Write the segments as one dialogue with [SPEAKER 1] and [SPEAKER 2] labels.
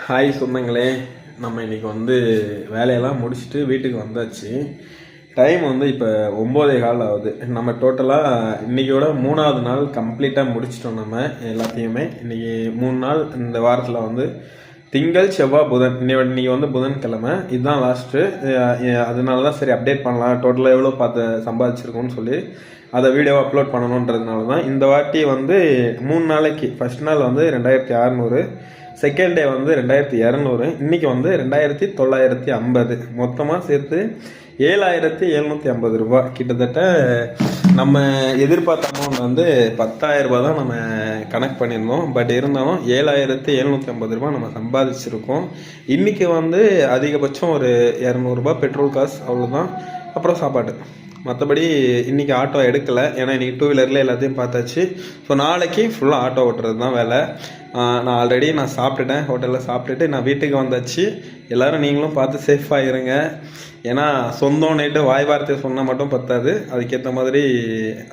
[SPEAKER 1] Hi சொந்தங்களே, நம்ம இன்றைக்கி வேலையெல்லாம் முடிச்சுட்டு வீட்டுக்கு வந்தாச்சு. டைம் இப்போ 9:15 ஆகுது. நம்ம டோட்டலாக இன்றைக்கியோட 3வது நாள் கம்ப்ளீட்டாக முடிச்சிட்டோம். நம்ம எல்லாத்தையுமே இன்றைக்கி 3 நாள். இந்த வாரத்தில் திங்கள், செவ்வாய், புதன். இன்றைக்கி புதன்கிழமை. இதுதான் லாஸ்ட்டு. அதனால தான் சரி அப்டேட் பண்ணலாம், டோட்டலாக எவ்வளோ சம்பாதிச்சிருக்கோன்னு சொல்லி அதை வீடியோவை அப்லோட் பண்ணணுன்றதுனால தான். இந்த வாட்டி 3 நாளைக்கு ஃபஸ்ட் நாள் 2600, செகண்ட் டே 2200, இன்றைக்கி 2950. மொத்தமாக சேர்த்து 7750 ரூபா. கிட்டத்தட்ட நம்ம எதிர்பார்த்த அமௌண்ட் 10,000 ரூபா தான் நம்ம கனெக்ட் பண்ணியிருந்தோம். பட் இருந்தாலும் 7750 ரூபா நம்ம சம்பாதிச்சிருக்கோம். இன்றைக்கி அதிகபட்சம் ஒரு 200 ரூபா பெட்ரோல் காசு, அவ்வளோதான். அப்புறம் சாப்பாடு. மற்றபடி இன்றைக்கி ஆட்டோ எடுக்கலை, ஏன்னா இன்றைக்கி 2 வீலரில் எல்லாத்தையும் பார்த்தாச்சு. ஸோ நாளைக்கு ஃபுல்லாக ஆட்டோ ஓட்டுறது தான் வேலை. நான் ஆல்ரெடி சாப்பிட்டுட்டேன், ஹோட்டலில் சாப்பிட்டுட்டு நான் வீட்டுக்கு வந்தாச்சு. எல்லோரும் நீங்களும் பார்த்து சேஃபாக இருங்க. ஏன்னா சொந்தம் நேட்டு வாய் வார்த்தையை சொன்னால் மட்டும் பத்தாது, அதுக்கேற்ற மாதிரி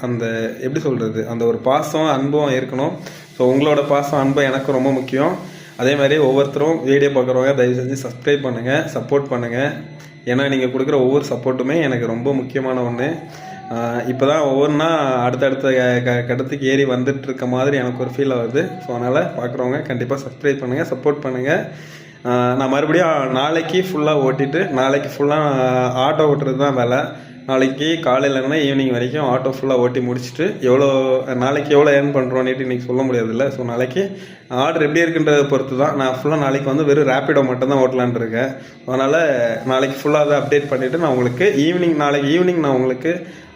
[SPEAKER 1] அந்த எப்படி சொல்கிறது, அந்த ஒரு பாசம் அன்பும் இருக்கணும். ஸோ உங்களோட பாசம் அன்பு எனக்கு ரொம்ப முக்கியம். அதே மாதிரி ஒவ்வொருத்தரும் வீடியோ பார்க்குறவங்க தயவு செஞ்சு சப்ஸ்கிரைப் பண்ணுங்கள், சப்போர்ட் பண்ணுங்கள். ஏன்னா நீங்கள் கொடுக்குற ஒவ்வொரு சப்போர்ட்டுமே எனக்கு ரொம்ப முக்கியமான ஒன்று. இப்போ தான் ஒவ்வொன்றா அடுத்தடுத்த கட்டத்துக்கு ஏறி வந்துட்டு இருக்க மாதிரி எனக்கு ஒரு ஃபீல் ஆகுது. ஸோ அதனால் பார்க்குறவங்க கண்டிப்பாக சப்ஸ்கிரைப் பண்ணுங்கள், சப்போர்ட் பண்ணுங்கள். நான் மறுபடியும் நாளைக்கு ஃபுல்லாக ஓட்டிட்டு, நாளைக்கு ஃபுல்லாக ஆட்டோ ஓட்டுறது தான் வேலை. நாளைக்கு காலையிலேருந்து ஈவினிங் வரைக்கும் ஆட்டோ ஃபுல்லாக ஓட்டி முடிச்சுட்டு நாளைக்கு எவ்வளோ ஏர்ன் பண்ணுறோன்னுட்டு இன்றைக்கி சொல்ல முடியாதுல்ல. ஸோ நாளைக்கு ஆர்டர் எப்படி இருக்குன்றதை பொறுத்து தான். நான் ஃபுல்லாக நாளைக்கு வெறும் ரேப்பிடோ மட்டும்தான் ஓட்டலான் இருக்கேன். அதனால் நாளைக்கு ஃபுல்லாக அதை அப்டேட் பண்ணிவிட்டு நான் உங்களுக்கு நாளைக்கு ஈவினிங் நான் உங்களுக்கு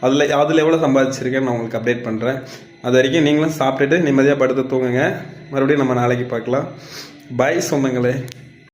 [SPEAKER 1] அதில் எவ்வளோ சம்பாதிச்சிருக்கேன்னு நான் உங்களுக்கு அப்டேட் பண்ணுறேன். அது வரைக்கும் நீங்களும் சாப்பிட்டுட்டு நிம்மதியாக படுத்து தூங்குங்க. மறுபடியும் நம்ம நாளைக்கு பார்க்கலாம். பாய் சொந்தங்களே.